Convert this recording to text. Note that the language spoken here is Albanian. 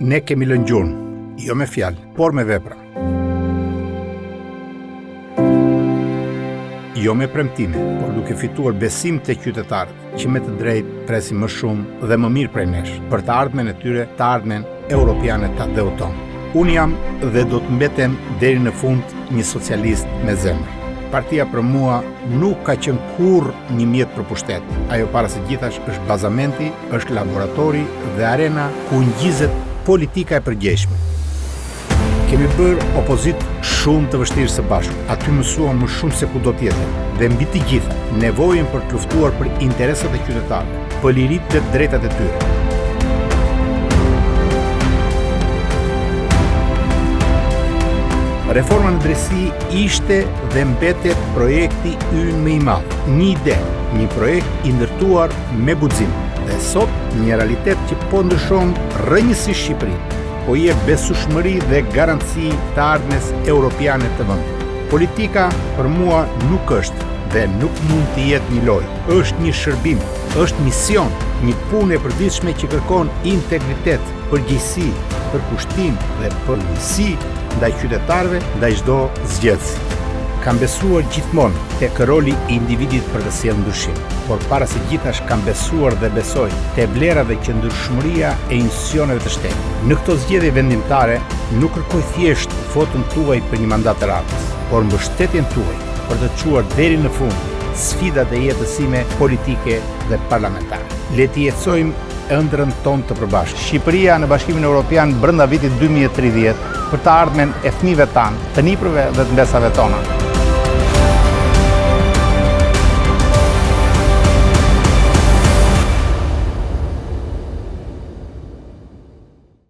Ne kemi lënë gjurmë, jo me fjalë, por me vepra. Jo me premtime, por duke fituar besim të qytetarët që me të drejtë presin më shumë dhe më mirë prej nesh, për të ardhmen e tyre, të ardhmen europiane të atdheut tonë. Unë jam dhe do të mbetem deri në fund një socialist me zemër. Partia për mua nuk ka qenë kurrë një mjet për pushtet. Ajo para së gjithash është bazamenti, është laboratori dhe arena ku ngjizet politika e përgjeshme. Kemi bërë opozit shumë të vështirë së bashku. Aty mësuam më shumë se kudo tjetër. Dhe mbi të gjitha, nevojën për të luftuar për interesat e qytetarëve, për liritë dhe drejtat e tyre. Reforma në drejtësi ishte dhe mbetet projekti ynë më i madh. Një ide, një projekt i ndërtuar me guxim. Dhe sot një realitet që po ndryshon rrënjësisht Shqipërinë, po jep besueshmëri dhe garanci të ardhmes europiane të vendit. Politika për mua nuk është dhe nuk mund të jetë një lojë. Është një shërbim, është mision, një punë e përditshme që kërkon integritet, përgjegjësi, përkushtim dhe përgjegjësi ndaj qytetarëve, ndaj çdo zgjedhësi. Kam besuar gjithmonë tek roli i individit për të sjellë ndryshim, por para së gjithash kam besuar dhe besoj te vlera dhe qëndrueshmëria e institucioneve të shtetit. Në këto zgjedhje vendimtare nuk kërkoj thjesht votën tuaj për një mandat të radhës, por mbështetjen tuaj për të çuar deri në fund sfidat e jetës sime politike dhe parlamentare. Le të jetësojmë ëndrrën tonë të përbashkët. Shqipëria në Bashkimin Evropian brenda vitit 2030 për të ardhmen e fëmijëve tanë, të niprëve dhe të mbesave tona.